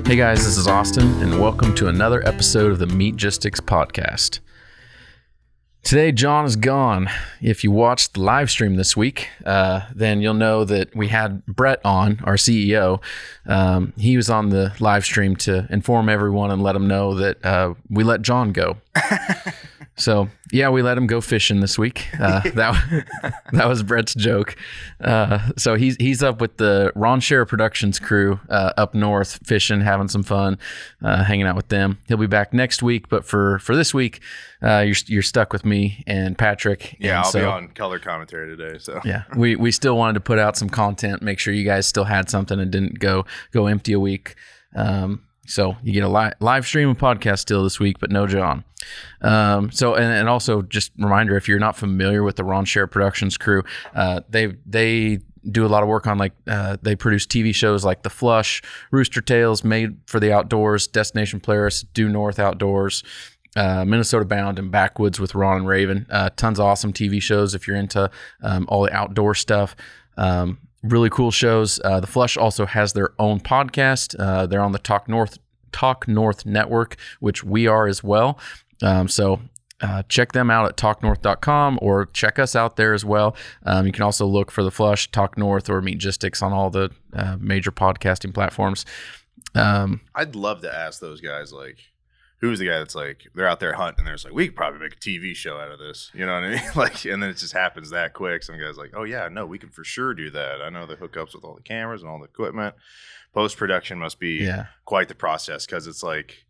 Hey guys, this is Austin, and welcome to another episode of the Meatgistics podcast. Today, John is gone. If you watched the live stream this week, then you'll know that we had Brett on, our CEO. He was on the live stream to inform everyone and let them know that we let John go. So, yeah, we let him go fishing this week. That was Brett's joke. So he's up with the Ron Share Productions crew up north fishing, having some fun, hanging out with them. He'll be back next week, but for this week, you're stuck with me and Patrick. Yeah, and I'll be on color commentary today. So yeah, we still wanted to put out some content, make sure you guys still had something and didn't go empty a week. So you get a live stream and podcast still this week, but no John. So also just reminder, if you're not familiar with the Ron Share Productions crew, they do a lot of work on they produce TV shows like The Flush, Rooster Tales, Made for the Outdoors, Destination Polaris, Due North Outdoors, Minnesota Bound, and Backwoods with Ron and Raven. Tons of awesome TV shows if you're into all the outdoor stuff. Really cool shows. The Flush also has their own podcast. They're on the Talk North Network, which we are as well. So check them out at talknorth.com or check us out there as well. You can also look for The Flush, Talk North, or Meatgistics on all the major podcasting platforms. I'd love to ask those guys, like, who's the guy that's like, they're out there hunting and they're just like, we could probably make a TV show out of this. You know what I mean? Like, and then it just happens that quick. Some guy's like, oh yeah, no, we can for sure do that. I know the hookups with all the cameras and all the equipment. Post-production must be quite the process, because it's like,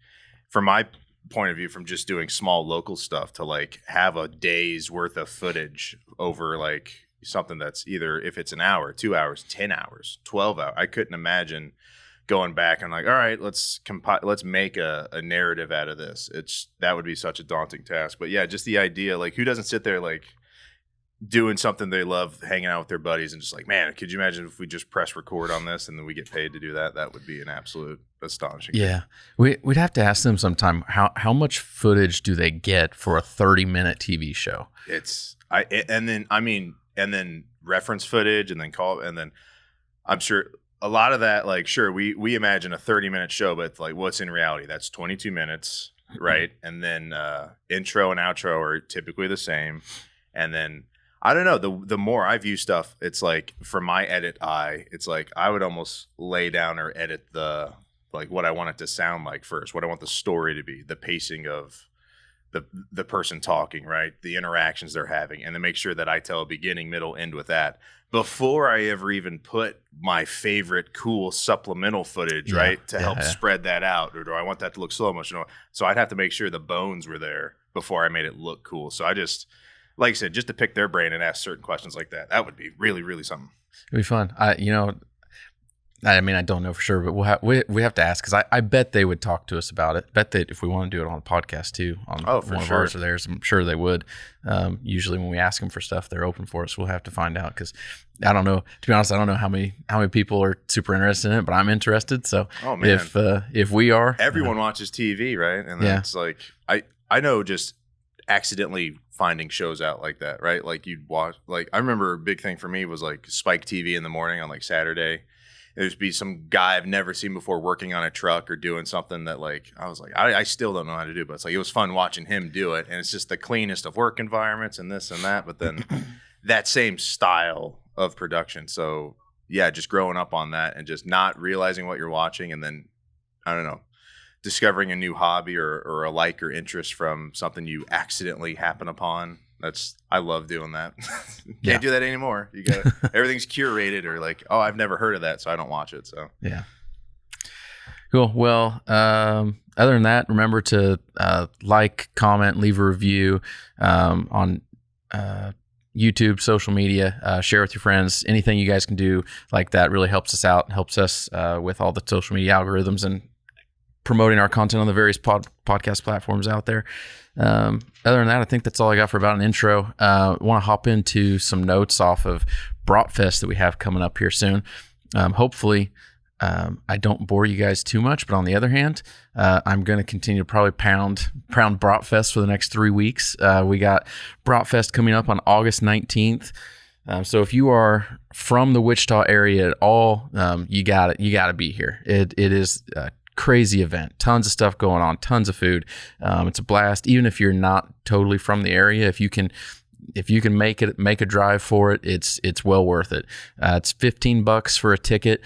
from my point of view, from just doing small local stuff to like have a day's worth of footage over like something that's either, if it's an hour, 2 hours, 10 hours, 12 hours. I couldn't imagine going back and like, all right, let's make a narrative out of this. That would be such a daunting task. But yeah, just the idea, like, who doesn't sit there like doing something they love, hanging out with their buddies, and just like, man, could you imagine if we just press record on this and then we get paid to do that? That would be an absolute astonishing thing. We'd have to ask them sometime how much footage do they get for a 30-minute TV show? And then reference footage, and then call, and then I'm sure a lot of that, like, sure, we imagine a 30-minute show, but like, what's in reality? That's 22 minutes, right? And then intro and outro are typically the same. And then, I don't know, the more I view stuff, it's like, for my edit eye, it's like I would almost lay down or edit like what I want it to sound like first, what I want the story to be, the pacing of the person talking, right? The interactions they're having, and then make sure that I tell a beginning, middle, end with that before I ever even put my favorite cool supplemental footage, right? To help spread that out. Or do I want that to look slow motion? So I'd have to make sure the bones were there before I made it look cool. So I just, like I said, just to pick their brain and ask certain questions like that would be really, really something. It'd be fun. I mean, I don't know for sure, but we have to ask, because I bet they would talk to us about it. Bet that if we want to do it on a podcast too, on one of ours or theirs, I'm sure they would. Usually when we ask them for stuff, they're open for us. We'll have to find out, because I don't know. To be honest, I don't know how many people are super interested in it, but I'm interested. So if we are, everyone watches TV, right? And then it's like, I know, just accidentally finding shows out like that, right? Like, you'd watch, like, I remember a big thing for me was like Spike TV in the morning on like Saturday. There'd be some guy I've never seen before working on a truck or doing something that, like, I was like, I still don't know how to do, but it's like, it was fun watching him do it. And it's just the cleanest of work environments and this and that, but then that same style of production. So yeah, just growing up on that and just not realizing what you're watching, and then, I don't know, discovering a new hobby or a like or interest from something you accidentally happen upon. I love doing that. Can't do that anymore. You got everything's curated, or like, oh, I've never heard of that, so I don't watch it. So yeah, cool. Well, other than that, remember to like, comment, leave a review on YouTube, social media, share with your friends. Anything you guys can do like that really helps us out, helps us with all the social media algorithms and promoting our content on the various podcast platforms out there. Other than that, I think that's all I got for about an intro. I want to hop into some notes off of Bratfest that we have coming up here soon. Hopefully, I don't bore you guys too much, but on the other hand, I'm going to continue to probably pound Bratfest for the next 3 weeks. We got Bratfest coming up on August 19th. So if you are from the Wichita area at all, you got to be here. It is crazy event, tons of stuff going on, tons of food. It's a blast. Even if you're not totally from the area, if you can make a drive for it, it's well worth it. It's $15 for a ticket.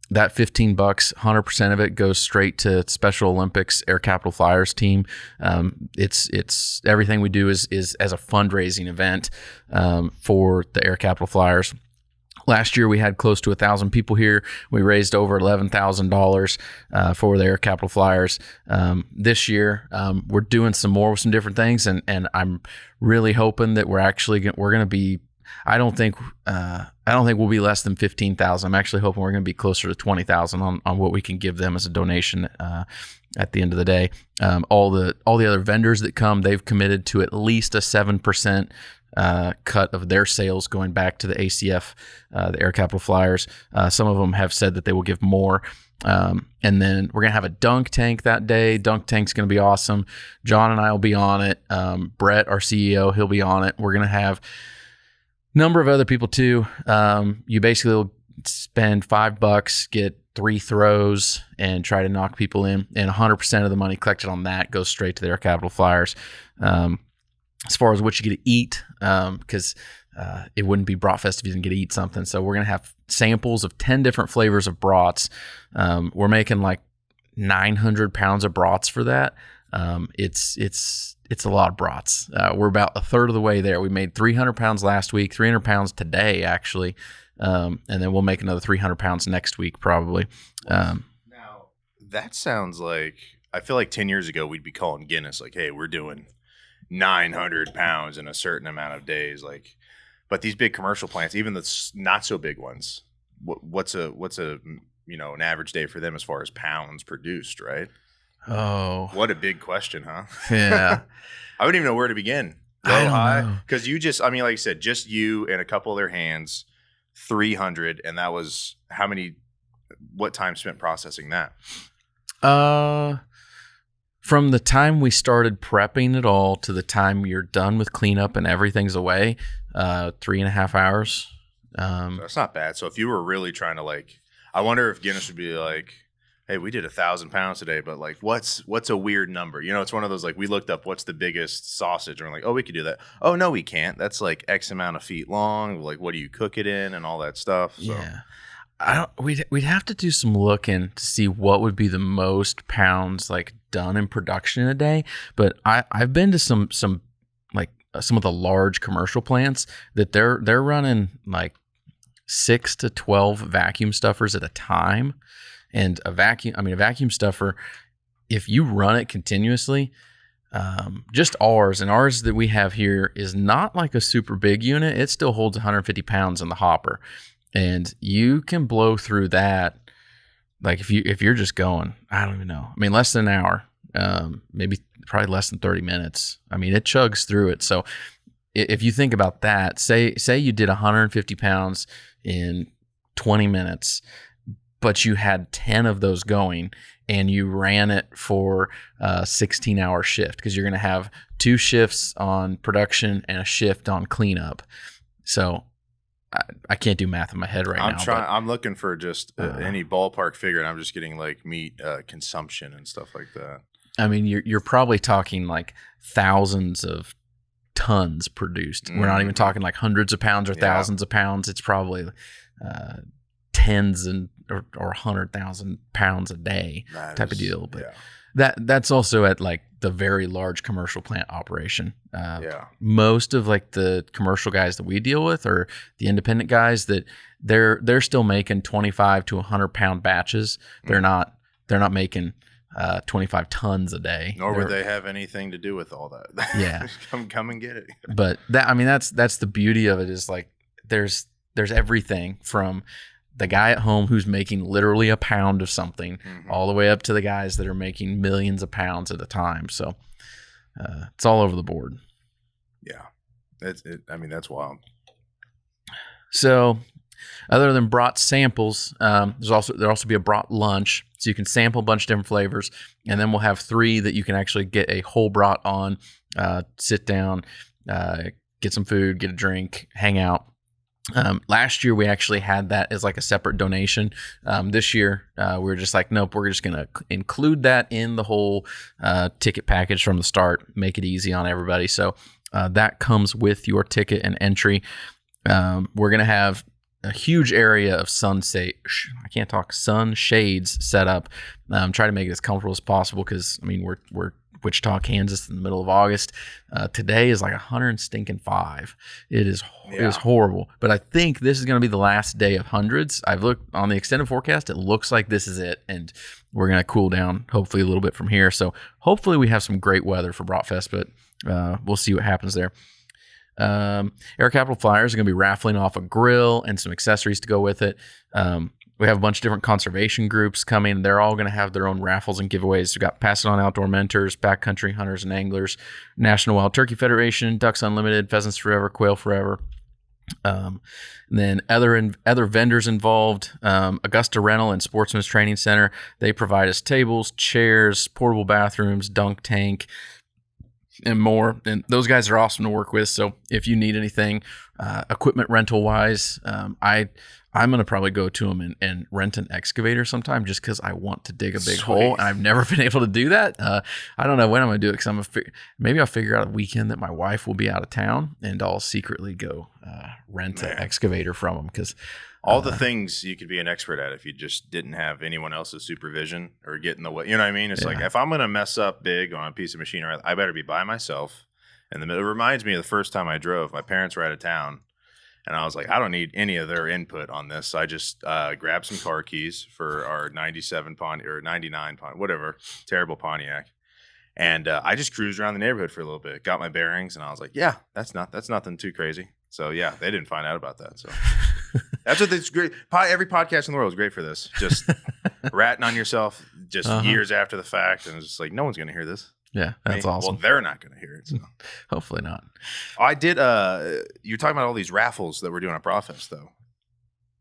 That $15, 100% of it goes straight to Special Olympics Air Capital Flyers team. It's everything we do is as a fundraising event for the Air Capital Flyers. Last year we had close to 1,000 people here. We raised over $11,000 for the Air Capital Flyers. This year we're doing some more with some different things, and I'm really hoping that we're going to be. I don't think we'll be less than 15,000. I'm actually hoping we're going to be closer to 20,000 on what we can give them as a donation at the end of the day. All the other vendors that come, they've committed to at least a 7% cut of their sales going back to the ACF, the Air Capital Flyers. Some of them have said that they will give more. And then we're going to have a dunk tank that day. Dunk tank's going to be awesome. John and I will be on it. Brett, our CEO, he'll be on it. We're going to have number of other people too. You basically will spend $5, get 3 throws, and try to knock people in. And 100% of the money collected on that goes straight to the Air Capital Flyers. As far as what you get to eat, because it wouldn't be Bratfest if you didn't get to eat something. So we're gonna have samples of 10 different flavors of brats. We're making like 900 pounds of brats for that. It's a lot of brats. We're about a third of the way there. We made 300 pounds last week, 300 pounds today, actually. And then we'll make another 300 pounds next week, probably. Now, that sounds like, I feel like 10 years ago, we'd be calling Guinness like, hey, we're doing 900 pounds in a certain amount of days. Like, but these big commercial plants, even the not so big ones, what's a an average day for them as far as pounds produced, right? Oh, what a big question, huh? Yeah. I wouldn't even know where to begin. Low, high, because like you said, just you and a couple of their hands, 300, and that was what time spent processing that? From the time we started prepping it all to the time you're done with cleanup and everything's away, 3.5 hours. So that's not bad. So if you were really trying to I wonder if Guinness would be like, hey, we did 1,000 pounds today, but what's a weird number? It's one of those, we looked up what's the biggest sausage, and we're like, oh, we could do that. Oh, no, we can't. That's X amount of feet long. What do you cook it in and all that stuff? So. Yeah. We'd have to do some looking to see what would be the most pounds done in production in a day. But I've been to some of the large commercial plants that they're running 6 to 12 vacuum stuffers at a time. And a vacuum stuffer, if you run it continuously, just ours that we have here is not like a super big unit. It still holds 150 pounds in the hopper, and you can blow through that. If you're just going, I don't even know. Less than an hour, probably less than 30 minutes. It chugs through it. So if you think about that, say you did 150 pounds in 20 minutes, but you had 10 of those going and you ran it for a 16-hour shift, because you're going to have 2 shifts on production and a shift on cleanup. So I can't do math in my head now. I'm looking for just any ballpark figure, and I'm just getting meat consumption and stuff like that. You're probably talking thousands of tons produced. We're not even talking hundreds of pounds or thousands of pounds. It's probably tens or 100,000 pounds a day type of deal. But that's also at the very large commercial plant operation. Most of the commercial guys that we deal with, or the independent guys, that they're still making 25 to 100 pound batches. They're not making 25 tons a day. Nor would they have anything to do with all that. Yeah. come and get it. But that's the beauty of it, is there's everything from the guy at home who's making literally a pound of something, all the way up to the guys that are making millions of pounds at a time. So it's all over the board. Yeah. That's wild. So other than brat samples, there'll also be a brat lunch. So you can sample a bunch of different flavors, and then we'll have 3 that you can actually get a whole brat on, sit down, get some food, get a drink, hang out. Last year we actually had that as like a separate donation. This year we were just like, nope, we're just going to include that in the whole ticket package from the start, make it easy on everybody. So that comes with your ticket and entry. We're going to have a huge area of sun shades set up. Try to make it as comfortable as possible because, I mean, we're Wichita, Kansas in the middle of August. Today is like 105. It is horrible. But I think this is going to be the last day of hundreds. I've looked on the extended forecast. It looks like this is it. And we're going to cool down hopefully a little bit from here. So hopefully we have some great weather for Bratfest, but we'll see what happens there. Air Capital Flyers are going to be raffling off a grill and some accessories to go with it. We have a bunch of different conservation groups coming. They're all going to have their own raffles and giveaways. We've got Pass It On Outdoor Mentors, Backcountry Hunters and Anglers, National Wild Turkey Federation, Ducks Unlimited, Pheasants Forever, Quail Forever. And then other vendors involved, Augusta Rental and Sportsman's Training Center. They provide us tables, chairs, portable bathrooms, dunk tank, and more. And those guys are awesome to work with. So if you need anything, equipment rental wise, I'm going to probably go to them and rent an excavator sometime just because I want to dig a big hole. And I've never been able to do that. I don't know when I'm going to do it because maybe I'll figure out a weekend that my wife will be out of town and I'll secretly go rent an excavator from them because all the things you could be an expert at if you just didn't have anyone else's supervision or get in the way. You know what I mean? It's like if I'm going to mess up big on a piece of machinery, I better be by myself. And it reminds me of the first time I drove. My parents were out of town. And I was like, I don't need any of their input on this. So I just grabbed some car keys for our 97 Pontiac or 99 Pontiac, whatever, terrible Pontiac. And I just cruised around the neighborhood for a little bit, got my bearings, and I was like, yeah, that's nothing too crazy. So yeah, they didn't find out about that. So that's what it's great. Every podcast in the world is great for this. Just ratting on yourself just years after the fact. And it's just like, no one's going to hear this. Yeah, that's awesome. Well, they're not going to hear it. So. Hopefully not. I did. You're talking about all these raffles that we're doing at Bratfest, though.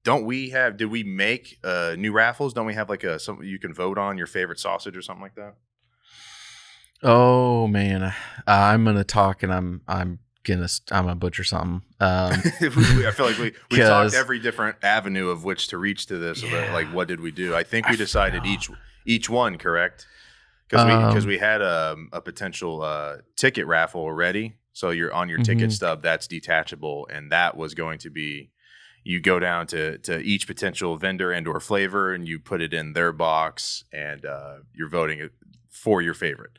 Did we make new raffles? Don't we have like something you can vote on your favorite sausage or something like that? Oh man, I'm gonna talk and I'm gonna butcher something. I feel like we talked every different avenue of which to reach to this. Yeah. Like, what did we do? I think we decided each one, correct? Because we had a potential ticket raffle already. So you're on your ticket stub, that's detachable, and that was going to be you go down to each potential vendor and or flavor, and you put it in their box, and you're voting for your favorite.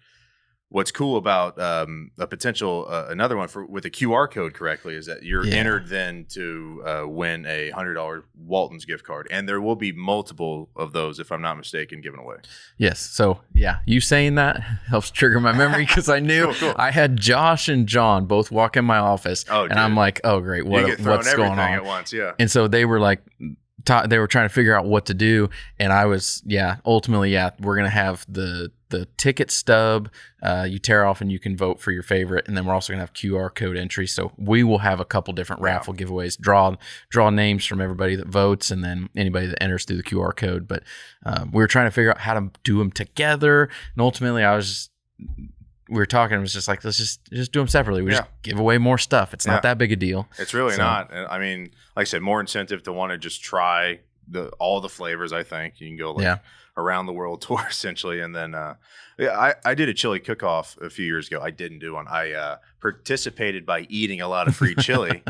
What's cool about a potential another one with a QR code correctly is that you're entered then to win a $100 Walton's gift card, and there will be multiple of those, if I'm not mistaken, given away. Yes. So yeah, you saying that helps trigger my memory because I knew cool. I had Josh and John both walk in my office, and I'm like, oh great, what's going on at once? Yeah. And so they were like. They were trying to figure out what to do, and I was ultimately we're gonna have the ticket stub you tear off and you can vote for your favorite, and then we're also gonna have QR code entry, so we will have a couple different raffle giveaways, draw names from everybody that votes and then anybody that enters through the QR code. But we were trying to figure out how to do them together, and ultimately we were talking, it was just like, let's just do them separately. We just give away more stuff. It's not that big a deal. It's really not. I mean, like I said, more incentive to want to just try all the flavors. I think you can go around the world tour essentially. And then I did a chili cook-off a few years ago. I didn't do one. I participated by eating a lot of free chili.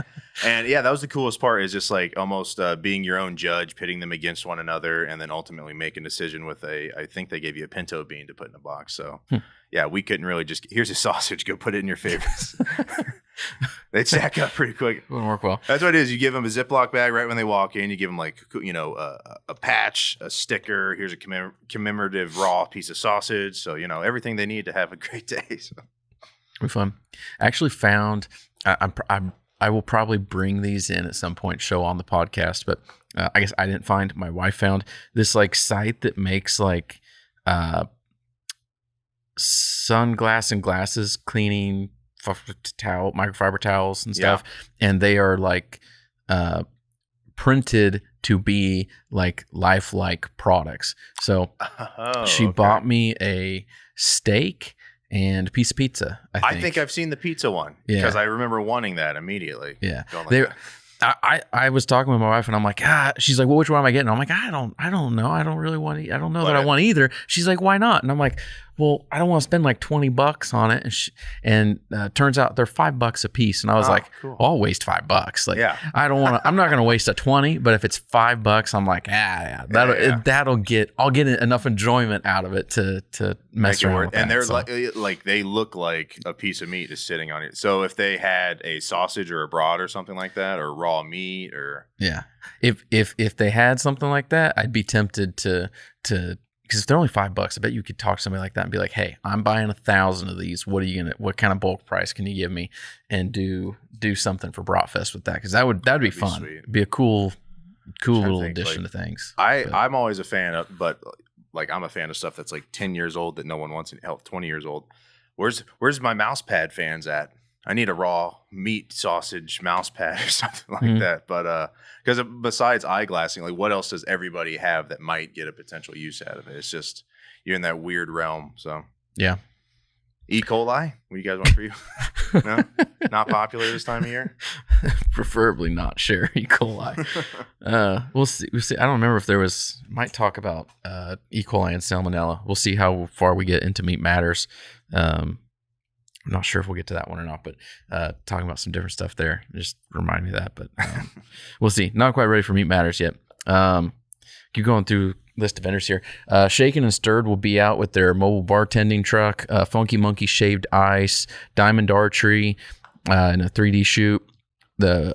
And that was the coolest part, is just like almost being your own judge, pitting them against one another, and then ultimately make a decision with I think they gave you a pinto bean to put in a box. So we couldn't really just, here's a sausage, go put it in your favorites. They'd stack up pretty quick. It wouldn't work well. That's what it is. You give them a Ziploc bag right when they walk in. You give them like, a patch, a sticker. Here's a commemorative raw piece of sausage. So, everything they need to have a great day. So. It'll be fun. I actually found, I will probably bring these in at some point, show on the podcast, but I guess I didn't find, my wife found this like site that makes like sunglass and glasses cleaning microfiber towels and stuff, and they are like printed to be like lifelike products. So she bought me a steak and a piece of pizza. I think I've seen the pizza one because I remember wanting that immediately. Yeah, I was talking with my wife and I'm like, she's like, well, which one am I getting? I'm like, I don't know. I don't really want to, I don't know that I want either. She's like, why not? And I'm like, well, I don't want to spend like $20 on it. And turns out they're $5 a piece. And I was like, cool. well, I'll waste $5. Like, I don't want to, I'm not going to waste a 20, but if it's $5, I'm like, I'll get enough enjoyment out of it to mess around with and that, they're like, they look like a piece of meat is sitting on it. So if they had a sausage or a broad or something like that, or raw meat or. Yeah. If they had something like that, I'd be tempted to, because if they're only $5, I bet you could talk to somebody like that and be like, "Hey, I'm buying 1,000 of these. What kind of bulk price can you give me?" And do something for Bratfest with that, because that'd be fun. Sweet. It'd be a cool little addition to things. I'm always a fan of, but like I'm a fan of stuff that's like 10 years old that no one wants. Hell, 20 years old. Where's my mouse pad fans at? I need a raw meat sausage mouse pad or something like that. But because besides eyeglassing, like what else does everybody have that might get a potential use out of it? It's just you're in that weird realm. So yeah. E. coli? What do you guys want for you? No, not popular this time of year. Preferably not. Share E. coli. We'll see. I don't remember if there was. Might talk about E. coli and salmonella. We'll see how far we get into Meat Matters. I'm not sure if we'll get to that one or not, but talking about some different stuff there. Just remind me of that. But we'll see. Not quite ready for Meat Matters yet. Keep going through list of vendors here. Shaken and Stirred will be out with their mobile bartending truck. Funky Monkey Shaved Ice, Diamond Archery, and a 3D shoot. The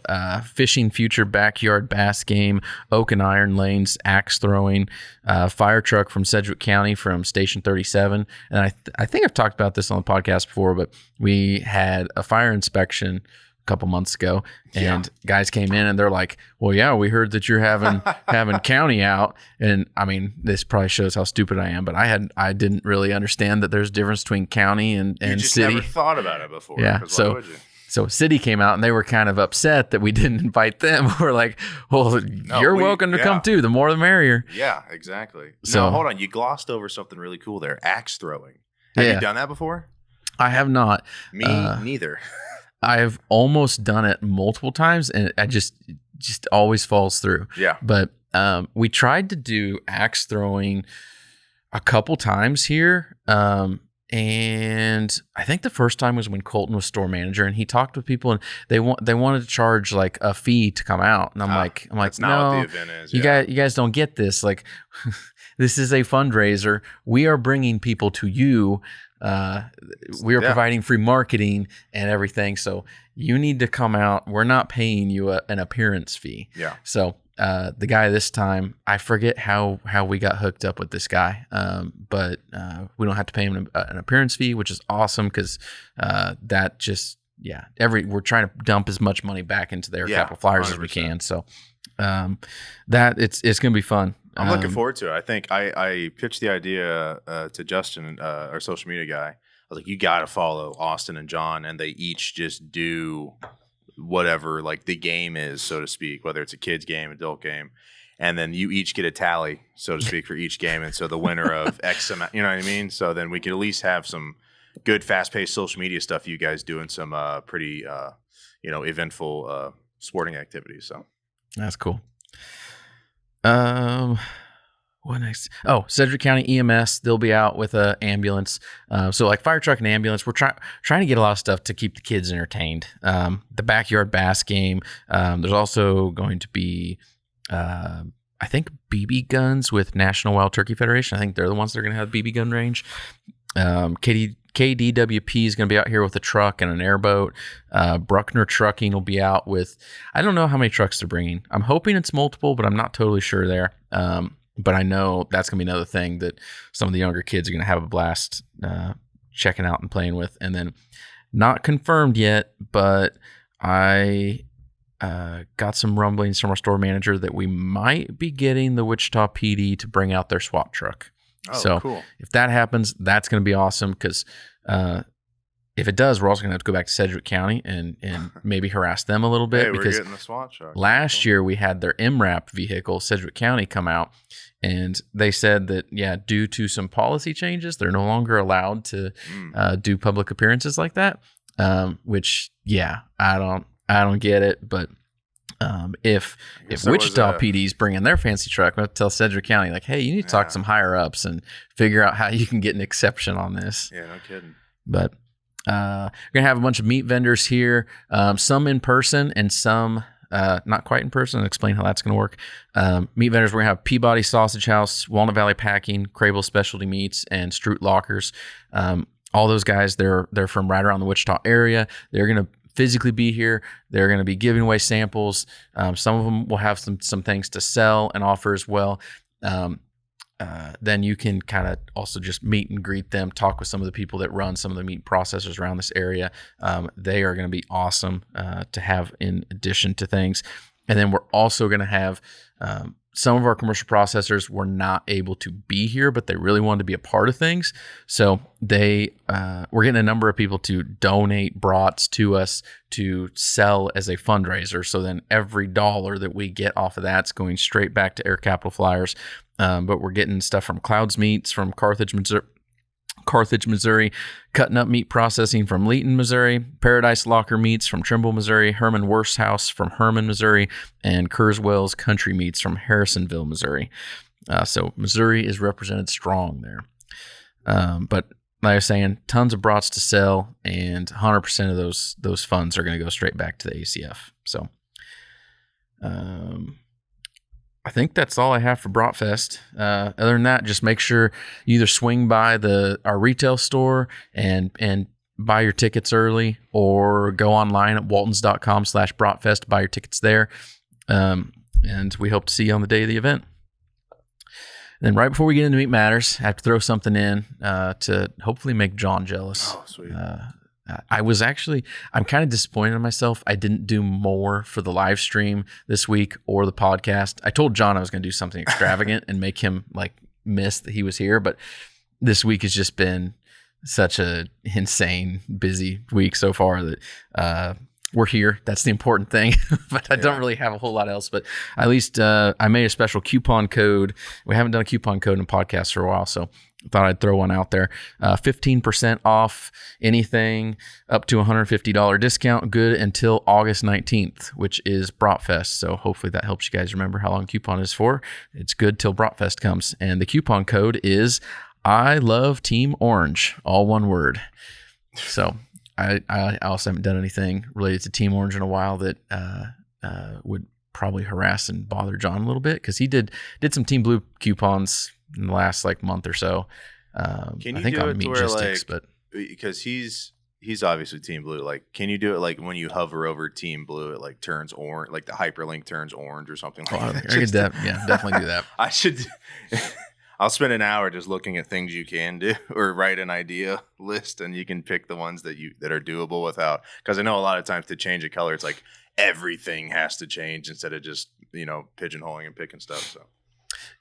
Fishing Future Backyard Bass Game, Oak and Iron Lanes Axe Throwing, Fire Truck from Sedgwick County from Station 37. And I think I've talked about this on the podcast before, but we had a fire inspection a couple months ago, and guys came in and they're like, well, yeah, we heard that you're having county out. And I mean, this probably shows how stupid I am, but I didn't really understand that there's a difference between county and city. You just never thought about it before. Yeah. So city came out and they were kind of upset that we didn't invite them. We're like, well, you're welcome to come too. The more the merrier. Yeah, exactly. So hold on. You glossed over something really cool there. Axe throwing. Have you done that before? I have not. Me neither. I've almost done it multiple times and I just always falls through. Yeah. But we tried to do axe throwing a couple times here. And I think the first time was when Colton was store manager, and he talked with people, and they wanted to charge like a fee to come out, and I'm like, that's not what the event is. You guys don't get this. Like, this is a fundraiser. We are bringing people to you. We are providing free marketing and everything. So you need to come out. We're not paying you an appearance fee. Yeah. So the guy this time, I forget how we got hooked up with this guy, but we don't have to pay him an appearance fee, which is awesome because that just we're trying to dump as much money back into their capital flyers 100%. As we can. So that it's going to be fun. I'm looking forward to it. I think I pitched the idea to Justin, our social media guy. I was like, you got to follow Austin and John, and they each just do whatever like the game is, so to speak, whether it's a kid's game, adult game, and then you each get a tally, so to speak, for each game. And so the winner of X amount, you know what I mean? So then we could at least have some good fast-paced social media stuff, you guys doing some pretty eventful sporting activities. So that's cool. What next? Oh, Sedgwick County EMS, they'll be out with an ambulance. So like fire truck and ambulance, we're trying to get a lot of stuff to keep the kids entertained. The backyard bass game. There's also going to be, I think, BB guns with National Wild Turkey Federation. I think they're the ones that are going to have BB gun range. KDWP is going to be out here with a truck and an airboat. Bruckner Trucking will be out with, I don't know how many trucks they're bringing. I'm hoping it's multiple, but I'm not totally sure there. But I know that's going to be another thing that some of the younger kids are going to have a blast checking out and playing with. And then not confirmed yet, but I got some rumblings from our store manager that we might be getting the Wichita PD to bring out their SWAT truck. Oh, so cool. If that happens, that's going to be awesome because if it does, we're also going to have to go back to Sedgwick County and maybe harass them a little bit. Hey, because we're getting the SWAT truck. Last year we had their MRAP vehicle, Sedgwick County, come out, and they said that, due to some policy changes, they're no longer allowed to do public appearances like that, which, I don't get it, but If there Wichita was PD's bringing their fancy truck, I'm going to tell Sedgwick County, like, hey, you need to talk to some higher ups and figure out how you can get an exception on this. Yeah, no kidding. But we're going to have a bunch of meat vendors here, some in person and some not quite in person. I'll explain how that's going to work. Meat vendors, we're going to have Peabody Sausage House, Walnut Valley Packing, Crable Specialty Meats, and Stroot Lockers. All those guys, they're from right around the Wichita area. They're going to physically be here. They're going to be giving away samples. Some of them will have some things to sell and offer as well. Then you can kind of also just meet and greet them, talk with some of the people that run some of the meat processors around this area. They are going to be awesome to have in addition to things. And then we're also going to have some of our commercial processors were not able to be here, but they really wanted to be a part of things. So we're getting a number of people to donate brats to us to sell as a fundraiser. So then every dollar that we get off of that's going straight back to Air Capital Flyers. But we're getting stuff from Clouds Meats from Carthage, Missouri, Cutting Up Meat Processing from Leeton, Missouri, Paradise Locker Meats from Trimble, Missouri, Herman Worsthouse from Herman, Missouri, and Kurzweil's Country Meats from Harrisonville, Missouri. So Missouri is represented strong there. But like I was saying, tons of brats to sell, and 100% of those funds are going to go straight back to the ACF. So I think that's all I have for Bratfest. Other than that, just make sure you either swing by our retail store and buy your tickets early, or go online at waltons.com/Bratfest, buy your tickets there. And we hope to see you on the day of the event. And then right before we get into Meat Matters, I have to throw something in to hopefully make John jealous. Oh, sweet. I'm kind of disappointed in myself. I didn't do more for the live stream this week or the podcast. I told John I was going to do something extravagant and make him like miss that he was here. But this week has just been such a insane, busy week so far that we're here. That's the important thing. But I don't really have a whole lot else. But at least I made a special coupon code. We haven't done a coupon code in podcasts for a while, so thought I'd throw one out there. 15% off anything up to $150 discount, good until August 19th, which is Bratfest. So hopefully that helps you guys remember how long coupon is for. It's good till Bratfest comes. And the coupon code is I love Team Orange, all one word. So I also haven't done anything related to Team Orange in a while that would probably harass and bother John a little bit, because he did some Team Blue coupons in the last like month or so. Can you I think do on it to where, Meatgistics, like, but because he's obviously Team Blue. Like, can you do it like when you hover over Team Blue, it like turns orange, like the hyperlink turns orange or something like that? I could definitely do that. I should. I'll spend an hour just looking at things you can do, or write an idea list, and you can pick the ones that are doable without. Because I know a lot of times to change a color, it's like everything has to change instead of just pigeonholing and picking stuff. So.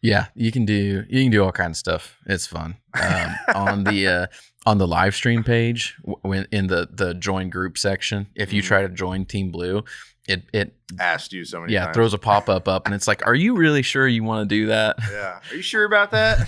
Yeah, you can do all kinds of stuff. It's fun. On the live stream page, when in the join group section, if you try to join Team Blue, it asked you so many times. throws a pop-up up, and it's like, are you really sure you want to do that? Yeah. Are you sure about that?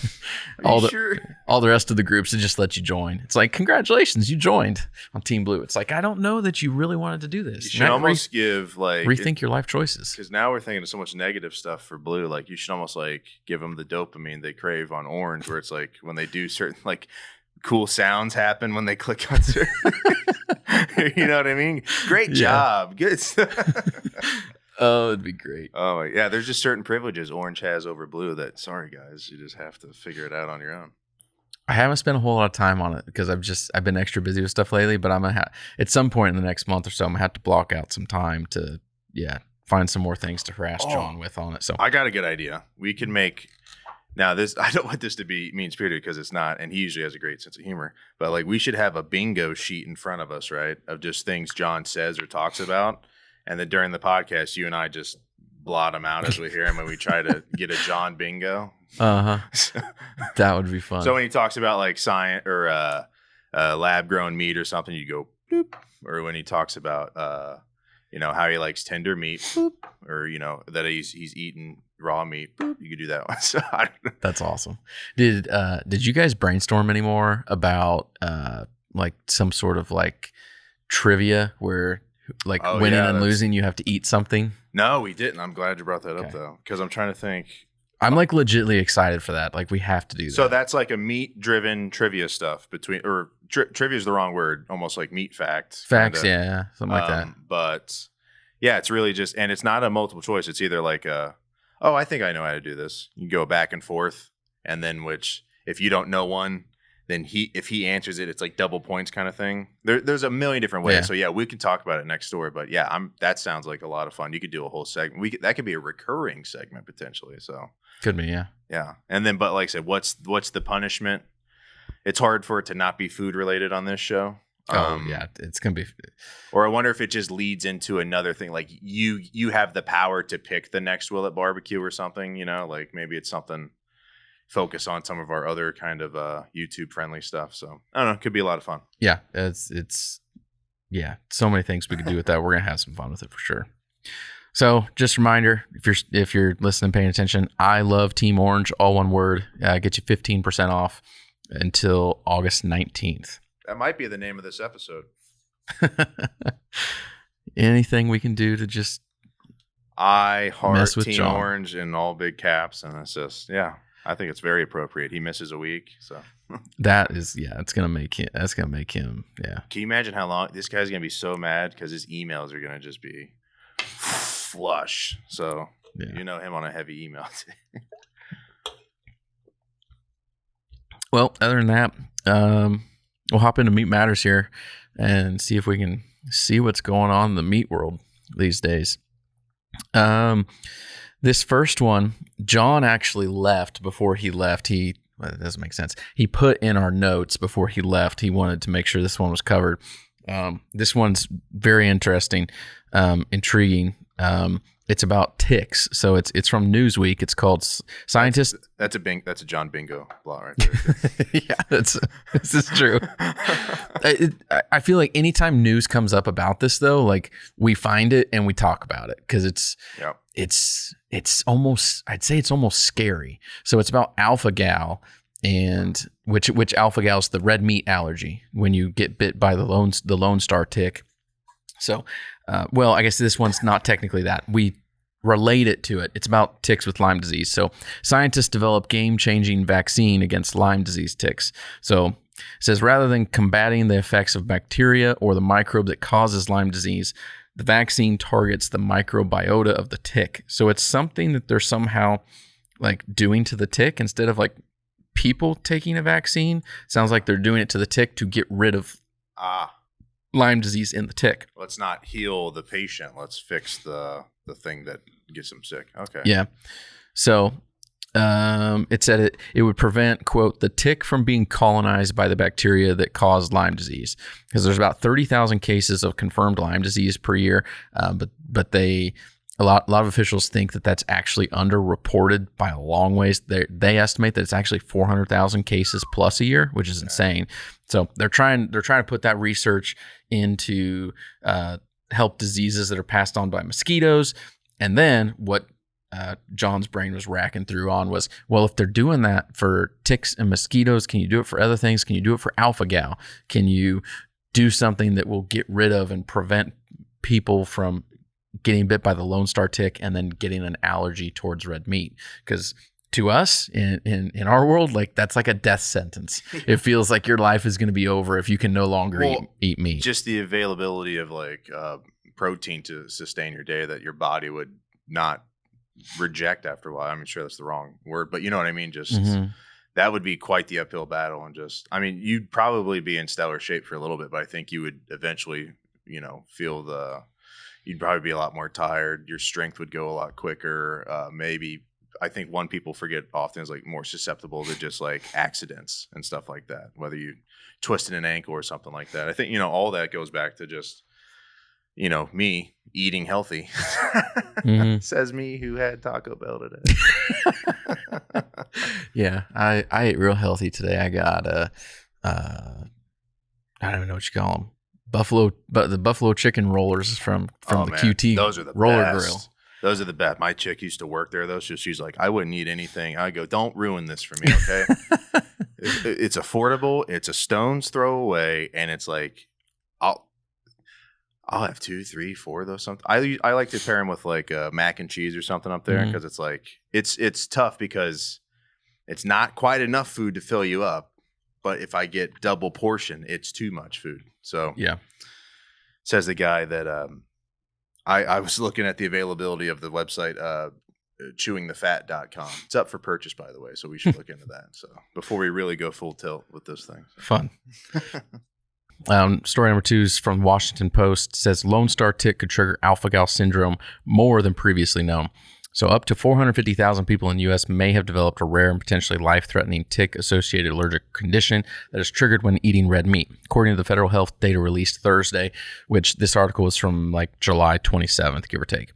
Sure? All the rest of the groups, it just lets you join. It's like, congratulations, you joined on Team Blue. It's like, I don't know that you really wanted to do this. You should almost give like rethink your life choices. Because now we're thinking of so much negative stuff for Blue. Like, you should almost like give them the dopamine they crave on Orange, where it's like when they do certain like cool sounds happen when they click on certain. You know what I mean? Great job. Good stuff. Oh, it'd be great. Oh, yeah. There's just certain privileges Orange has over Blue that, sorry, guys, you just have to figure it out on your own. I haven't spent a whole lot of time on it because I've been extra busy with stuff lately, but I'm going to at some point in the next month or so, I'm going to have to block out some time to, find some more things to harass John with on it. So I got a good idea. We can make... Now, I don't want this to be mean-spirited because it's not, and he usually has a great sense of humor, but like we should have a bingo sheet in front of us, right, of just things John says or talks about, and then during the podcast, you and I just blot them out as we hear him, and we try to get a John bingo. Uh-huh. That would be fun. So when he talks about like science or lab-grown meat or something, you go, boop, or when he talks about, how he likes tender meat, boop, or, that he's eating raw meat, boop, you could do that one. So I don't know. That's awesome. Did you guys brainstorm anymore about like some sort of like trivia where like winning and losing you have to eat something? No, we didn't. I'm glad you brought that up Okay. though, because I'm trying to think. I'm like legitly excited for that. Like we have to do that. So that's like a meat-driven trivia stuff trivia is the wrong word, almost like meat facts. Facts, kinda. yeah, something like that. But yeah, it's really just, and it's not a multiple choice. It's either like oh, I think I know how to do this. You go back and forth, and then if you don't know one, then if he answers it, it's like double points kind of thing. There's a million different ways. Yeah. So yeah, we can talk about it next door. But yeah, that sounds like a lot of fun. You could do a whole segment. That could be a recurring segment potentially. So Could be, yeah. yeah, and then but like I said, what's the punishment? It's hard for it to not be food related on this show. Yeah, it's gonna be. Or I wonder if it just leads into another thing, like you have the power to pick the next Willet barbecue or something. Like maybe it's something. Focus on some of our other kind of YouTube friendly stuff. So I don't know, it could be a lot of fun. Yeah, it's yeah, so many things we could do with that. We're gonna have some fun with it for sure. So just a reminder, if you're listening, paying attention, I love Team Orange, all one word. Get you 15% off until August 19th. That might be the name of this episode. Anything we can do to just I heart mess with Team John. Orange in all big caps, and it's just I think it's very appropriate. He misses a week, so it's gonna make him. That's gonna make him. Yeah. Can you imagine how long this guy's gonna be so mad because his emails are gonna just be flush? So him on a heavy email. Well, other than that, we'll hop into Meat Matters here and see if we can see what's going on in the meat world these days. This first one, John actually left before he left. It doesn't make sense. He put in our notes before he left. He wanted to make sure this one was covered. This one's very interesting, intriguing. It's about ticks. So it's from Newsweek. It's called Scientists. That's a John Bingo blog right there. Yeah, this is true. I feel like anytime news comes up about this, though, like we find it and we talk about it because it's almost, I'd say it's almost scary. So it's about alpha-gal, and which alpha-gal is the red meat allergy when you get bit by the Lone Star tick. So, well, I guess this one's not technically that. We relate it to it. It's about ticks with Lyme disease. So scientists develop game-changing vaccine against Lyme disease ticks. So it says rather than combating the effects of bacteria or the microbe that causes Lyme disease, the vaccine targets the microbiota of the tick. So it's something that they're somehow like doing to the tick instead of like people taking a vaccine. Sounds like they're doing it to the tick to get rid of Lyme disease in the tick. Let's not heal the patient. Let's fix the thing that gets them sick. Okay. Yeah. So it said it would prevent, quote, the tick from being colonized by the bacteria that cause Lyme disease. Because there's about 30,000 cases of confirmed Lyme disease per year. But a lot of officials think that that's actually underreported by a long ways. They estimate that it's actually 400,000 cases plus a year, which is insane. So they're trying to put that research into help diseases that are passed on by mosquitoes. And then what John's brain was racking through on was, well, if they're doing that for ticks and mosquitoes, can you do it for other things? Can you do it for alpha-gal? Can you do something that will get rid of and prevent people from getting bit by the Lone Star tick and then getting an allergy towards red meat? Because to us in our world, like that's like a death sentence. It feels like your life is going to be over if you can no longer eat meat. Just the availability of like protein to sustain your day that your body would not reject after a while. I'm sure that's the wrong word, but you know what I mean? Just that would be quite the uphill battle. And just, I mean, you'd probably be in stellar shape for a little bit, but I think you would eventually, feel you'd probably be a lot more tired. Your strength would go a lot quicker. Maybe I think one people forget often is like more susceptible to just like accidents and stuff like that, whether you twisted an ankle or something like that. I think, all that goes back to just, me eating healthy. Says me who had Taco Bell today. Yeah, I ate real healthy today. I got I don't even know what you call them. The buffalo chicken rollers from the QT. Those are the roller best. grill. Those are the best. My chick used to work there though, so she's like, I wouldn't eat anything. I go, don't ruin this for me, okay? It's affordable. It's a stone's throw away, and it's like, I'll have 2, 3, 4 of those. Something I like to pair them with like mac and cheese or something up there because it's like it's tough because it's not quite enough food to fill you up. But if I get double portion, it's too much food. So Yeah. Says the guy that I was looking at the availability of the website chewingthefat.com. It's up for purchase, by the way, so we should look into that. So before we really go full tilt with those things. Fun. Story number 2 is from Washington Post. It says Lone Star tick could trigger alpha-gal syndrome more than previously known. So up to 450,000 people in the U.S. may have developed a rare and potentially life-threatening tick-associated allergic condition that is triggered when eating red meat, according to the federal health data released Thursday, which this article is from like July 27th, give or take.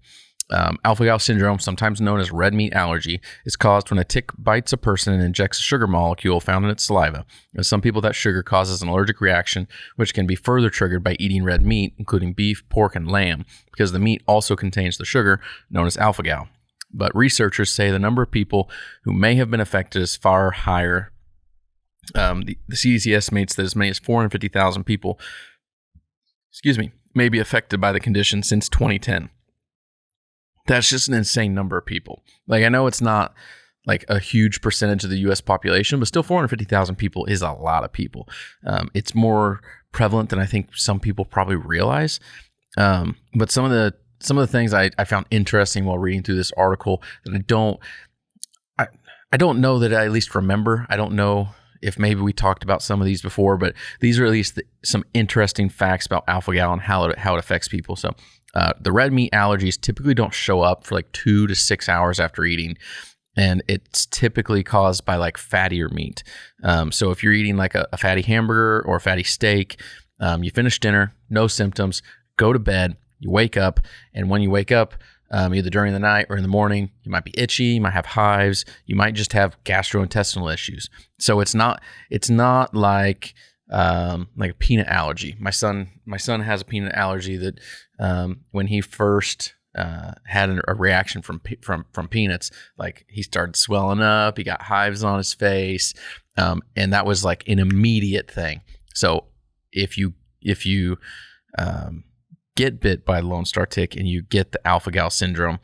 Alpha-gal syndrome, sometimes known as red meat allergy, is caused when a tick bites a person and injects a sugar molecule found in its saliva. In some people, that sugar causes an allergic reaction, which can be further triggered by eating red meat, including beef, pork, and lamb, because the meat also contains the sugar known as alpha-gal. But researchers say the number of people who may have been affected is far higher. The CDC estimates that as many as 450,000 people, may be affected by the condition since 2010. That's just an insane number of people. Like, I know it's not like a huge percentage of the U.S. population, but still 450,000 people is a lot of people. It's more prevalent than I think some people probably realize. But some of the things I found interesting while reading through this article that I don't know that I at least remember. I don't know if maybe we talked about some of these before, but these are at least some interesting facts about alpha-gal and how it affects people. So the red meat allergies typically don't show up for like 2 to 6 hours after eating, and it's typically caused by like fattier meat. So if you're eating like a fatty hamburger or a fatty steak, you finish dinner, no symptoms, go to bed, you wake up, and when you wake up, either during the night or in the morning, you might be itchy, you might have hives, you might just have gastrointestinal issues. So it's not like a peanut allergy. My son has a peanut allergy that when he first had a reaction from peanuts, like he started swelling up, he got hives on his face, and that was like an immediate thing. So if you get bit by Lone Star tick and you get the alpha-gal syndrome,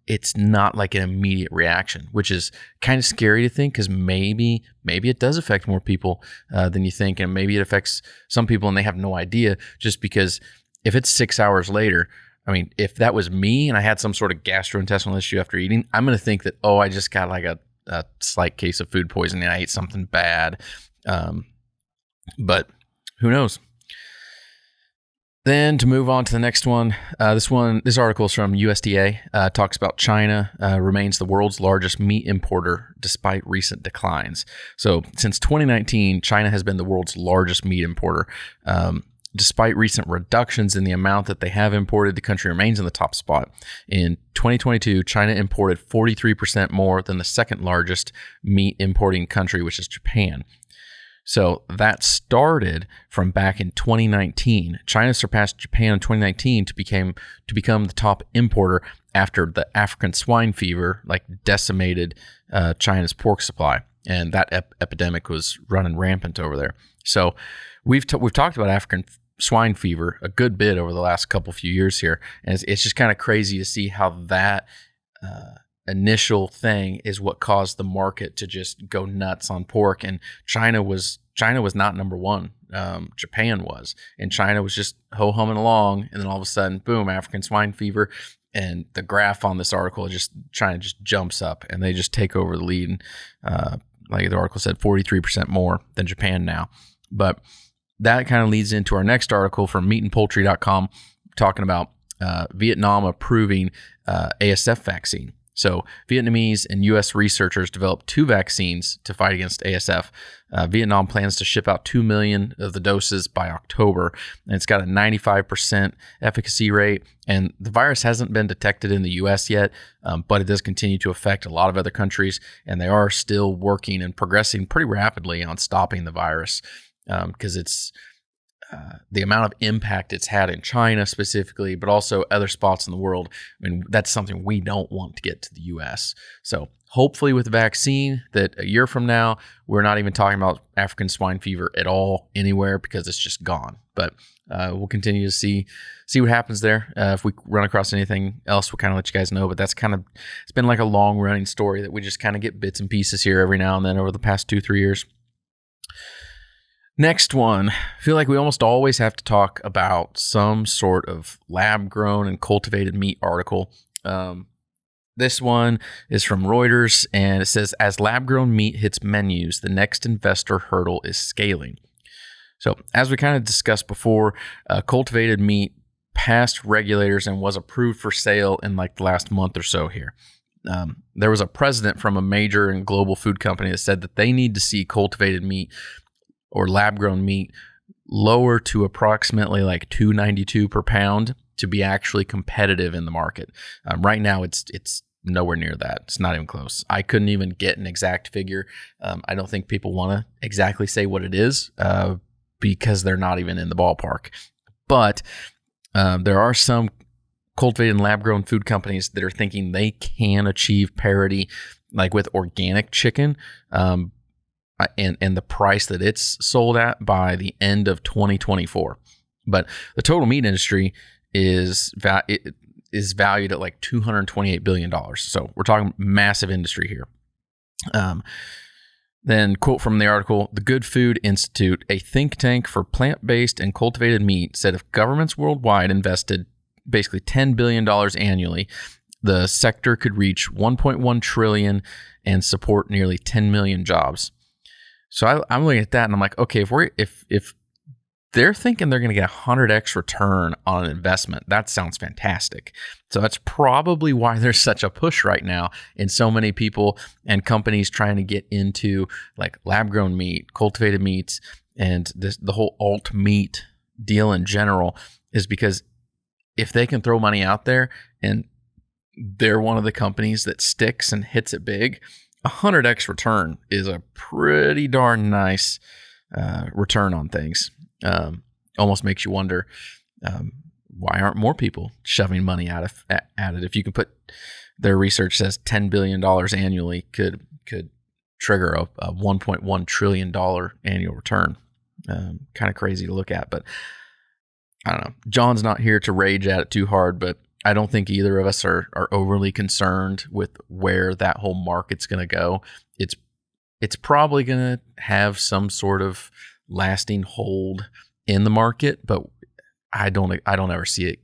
it's not like an immediate reaction, which is kind of scary to think, because maybe it does affect more people than you think, and maybe it affects some people and they have no idea, just because if it's 6 hours later, I mean, if that was me and I had some sort of gastrointestinal issue after eating, I'm going to think that, I just got like a slight case of food poisoning, I ate something bad, but who knows? Then to move on to the next one, this article is from USDA, talks about China remains the world's largest meat importer despite recent declines. So since 2019, China has been the world's largest meat importer. Despite recent reductions in the amount that they have imported, the country remains in the top spot. In 2022, China imported 43% more than the second largest meat importing country, which is Japan. So that started from back in 2019. China surpassed Japan in 2019 to become the top importer after the African swine fever decimated China's pork supply, and that epidemic was running rampant over there. So we've talked about African swine fever a good bit over the last few years here, and it's just kind of crazy to see how that initial thing is what caused the market to just go nuts on pork. And China was not number one. Japan was, and China was just ho-humming along, and then all of a sudden, boom, African swine fever. And the graph on this article China just jumps up, and they just take over the lead. And like the article said, 43% more than Japan now. But that kind of leads into our next article from meatandpoultry.com, talking about Vietnam approving ASF vaccine. So Vietnamese and U.S. researchers developed 2 vaccines to fight against ASF. Vietnam plans to ship out 2 million of the doses by October, and it's got a 95% efficacy rate. And the virus hasn't been detected in the U.S. yet, but it does continue to affect a lot of other countries, and they are still working and progressing pretty rapidly on stopping the virus, because it's the amount of impact it's had in China specifically, but also other spots in the world. I mean, that's something we don't want to get to the U.S. So hopefully with the vaccine that a year from now, we're not even talking about African swine fever at all anywhere, because it's just gone. But We'll continue to see what happens there. If we run across anything else, we'll kind of let you guys know. But that's it's been like a long running story that we just kind of get bits and pieces here every now and then over the past 2-3 years. Next one, I feel like we almost always have to talk about some sort of lab-grown and cultivated meat article. This one is from Reuters, and it says, as lab-grown meat hits menus, the next investor hurdle is scaling. So, as we kind of discussed before, cultivated meat passed regulators and was approved for sale in like the last month or so here. There was a president from a major and global food company that said that they need to see cultivated meat or lab-grown meat lower to approximately like $2.92 per pound to be actually competitive in the market. Right now, it's nowhere near that. It's not even close. I couldn't even get an exact figure. I don't think people want to exactly say what it is because they're not even in the ballpark. But there are some cultivated and lab-grown food companies that are thinking they can achieve parity, like with organic chicken, and the price that it's sold at by the end of 2024. But the total meat industry is valued at like $228 billion. So we're talking massive industry here. Then quote from the article, the Good Food Institute, a think tank for plant-based and cultivated meat, said if governments worldwide invested basically $10 billion annually, the sector could reach $1.1 trillion and support nearly 10 million jobs. So I'm looking at that and I'm like, okay, if they're thinking they're going to get 100x return on an investment, that sounds fantastic. So that's probably why there's such a push right now in so many people and companies trying to get into like lab-grown meat, cultivated meats, and the whole alt meat deal in general, is because if they can throw money out there and they're one of the companies that sticks and hits it big, 100x return is a pretty darn nice return on things. Almost makes you wonder, why aren't more people shoving money at it? If you can put, their research says $10 billion annually could trigger a $1.1 trillion annual return. Kind of crazy to look at, but I don't know. John's not here to rage at it too hard, but I don't think either of us are overly concerned with where that whole market's going to go. It's probably going to have some sort of lasting hold in the market, but I don't ever see it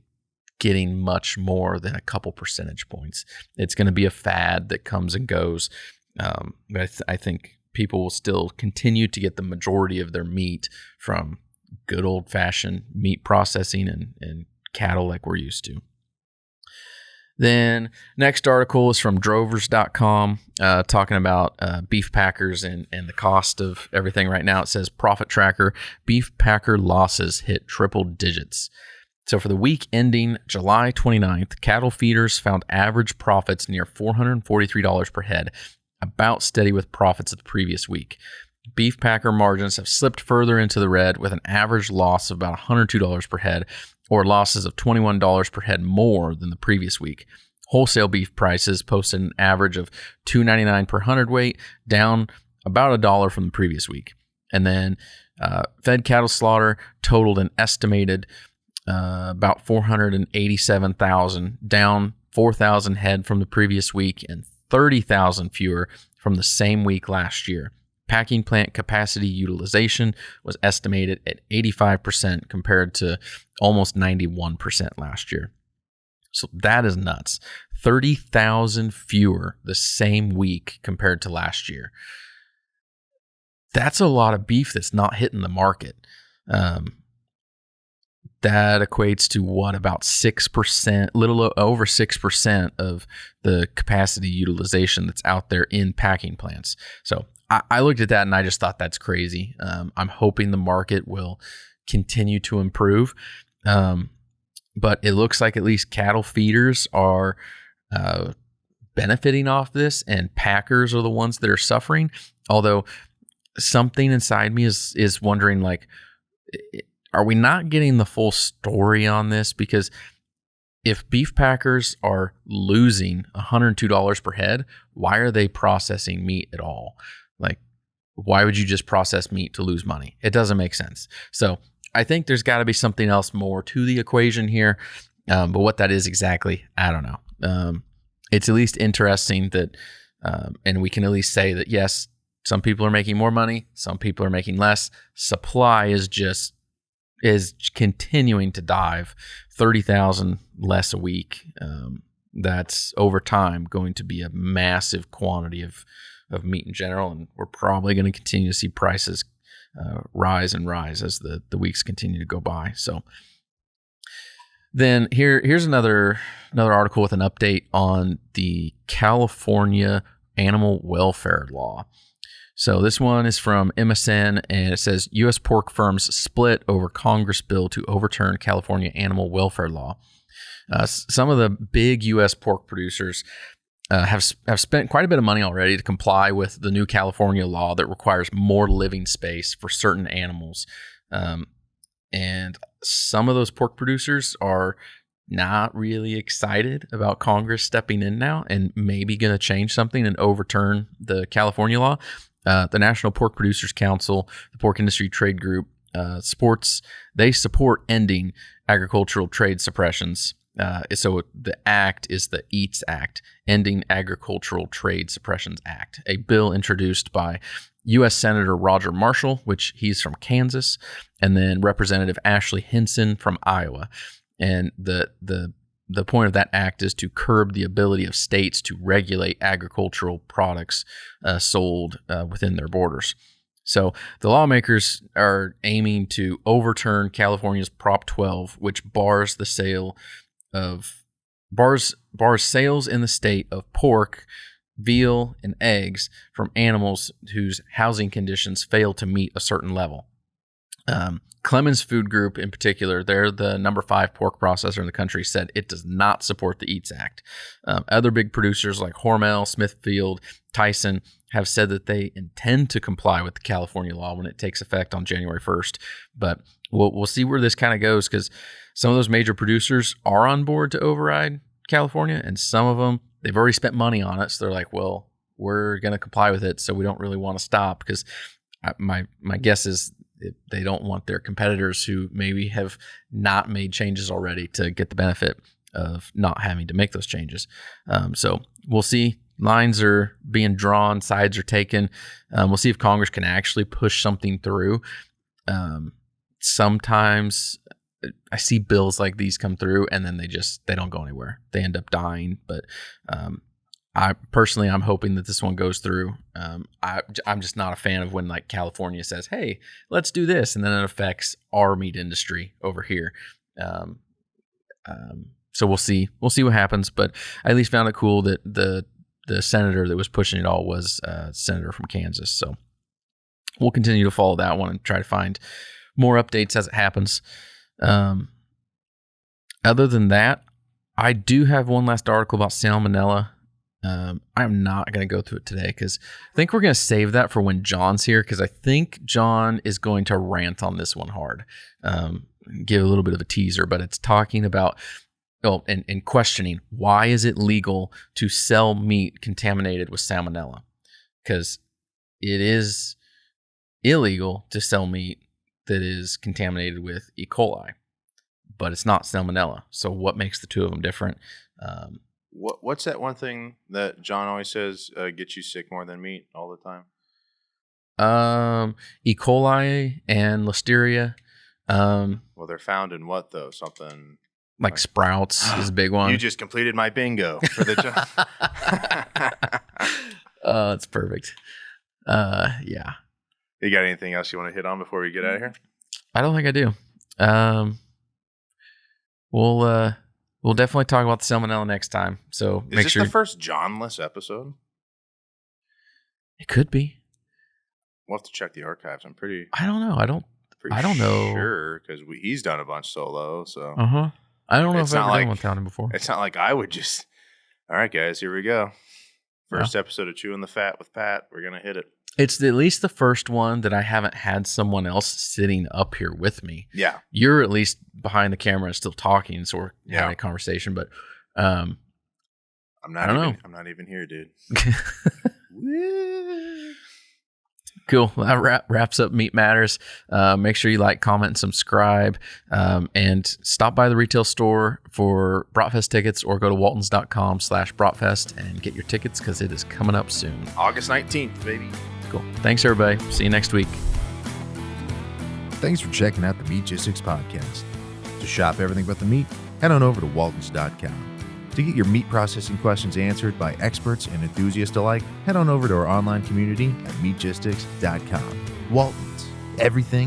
getting much more than a couple percentage points. It's going to be a fad that comes and goes. But I think people will still continue to get the majority of their meat from good old-fashioned meat processing and cattle like we're used to. Then next article is from drovers.com, talking about beef packers and the cost of everything right now. It says profit tracker, beef packer losses hit triple digits. So for the week ending July 29th, cattle feeders found average profits near $443 per head, about steady with profits of the previous week. Beef packer margins have slipped further into the red with an average loss of about $102 per head, or losses of $21 per head more than the previous week. Wholesale beef prices posted an average of $2.99 per hundredweight, down about $1 from the previous week. And then fed cattle slaughter totaled an estimated about 487,000, down 4,000 head from the previous week and 30,000 fewer from the same week last year. Packing plant capacity utilization was estimated at 85% compared to almost 91% last year. So that is nuts. 30,000 fewer the same week compared to last year. That's a lot of beef that's not hitting the market. That equates to what, about 6%, little over 6% of the capacity utilization that's out there in packing plants. So I looked at that and I just thought that's crazy. I'm hoping the market will continue to improve. But it looks like at least cattle feeders are benefiting off this, and packers are the ones that are suffering. Although something inside me is wondering, like, are we not getting the full story on this? Because if beef packers are losing $102 per head, why are they processing meat at all? Like, why would you just process meat to lose money? It doesn't make sense. So I think there's got to be something else more to the equation here. But what that is exactly, I don't know. It's at least interesting that, and we can at least say that, yes, some people are making more money, some people are making less. Supply is continuing to dive. 30,000 less a week. That's over time going to be a massive quantity of meat in general, and we're probably going to continue to see prices rise and rise as the weeks continue to go by. So then here's another article with an update on the California animal welfare law. So this one is from MSN, and it says U.S. pork firms split over Congress bill to overturn California animal welfare law. Some of the big U.S. pork producers have spent quite a bit of money already to comply with the new California law that requires more living space for certain animals. And some of those pork producers are not really excited about Congress stepping in now and maybe going to change something and overturn the California law. The National Pork Producers Council, the Pork Industry Trade Group, support ending agricultural trade suppressions. So the act is the EATS Act, Ending Agricultural Trade Suppressions Act, a bill introduced by U.S. Senator Roger Marshall, which he's from Kansas, and then Representative Ashley Hinson from Iowa. And the point of that act is to curb the ability of states to regulate agricultural products sold within their borders. So the lawmakers are aiming to overturn California's Prop 12, which bars sales in the state of pork, veal, and eggs from animals whose housing conditions fail to meet a certain level. Clemens Food Group in particular, they're the number 5 pork processor in the country, said it does not support the EATS Act. Other big producers like Hormel, Smithfield, Tyson have said that they intend to comply with the California law when it takes effect on January 1st. But we'll see where this kind of goes, because some of those major producers are on board to override California, and some of them, they've already spent money on it. So they're like, well, we're going to comply with it, so we don't really want to stop, because my guess is they don't want their competitors who maybe have not made changes already to get the benefit of not having to make those changes. So we'll see. Lines are being drawn, sides are taken. We'll see if Congress can actually push something through. Sometimes I see bills like these come through and then they don't go anywhere. They end up dying. But I'm hoping that this one goes through. I'm just not a fan of when like California says, "Hey, let's do this," and then it affects our meat industry over here. So we'll see. We'll see what happens. But I at least found it cool that the senator that was pushing it all was a senator from Kansas. So we'll continue to follow that one and try to find more updates as it happens. Other than that, I do have one last article about salmonella. I'm not going to go through it today because I think we're going to save that for when John's here, because I think John is going to rant on this one hard. Give a little bit of a teaser, but it's talking about and questioning, why is it legal to sell meat contaminated with salmonella? Because it is illegal to sell meat that is contaminated with E. coli, but it's not salmonella. So what makes the two of them different? What's that one thing that John always says gets you sick more than meat all the time? E. coli and Listeria. Well, they're found in what though? Something like Sprouts is a big one. You just completed my bingo for the job. Oh, that's perfect. Yeah. You got anything else you want to hit on before we get out of here? I don't think I do. We'll definitely talk about the salmonella next time. So is this the first Johnless episode? It could be. We'll have to check the archives. I don't know. I don't know. Sure, because he's done a bunch solo. So I don't know if I've ever done one without him before. It's not like I would just. All right, guys, here we go. First episode of Chewing the Fat with Pat. We're gonna hit it. It's at least the first one that I haven't had someone else sitting up here with me. Yeah. You're at least behind the camera still talking, so we're having a conversation. But I don't know. I'm not even here, dude. Cool. That wraps up Meat Matters. Make sure you like, comment, and subscribe. And stop by the retail store for Bratfest tickets or go to waltons.com/Bratfest and get your tickets because it is coming up soon. August 19th, baby. Cool. Thanks, everybody. See you next week. Thanks for checking out the Meatgistics podcast. To shop everything but the meat, head on over to waltons.com. To get your meat processing questions answered by experts and enthusiasts alike, head on over to our online community at meatgistics.com. Waltons, everything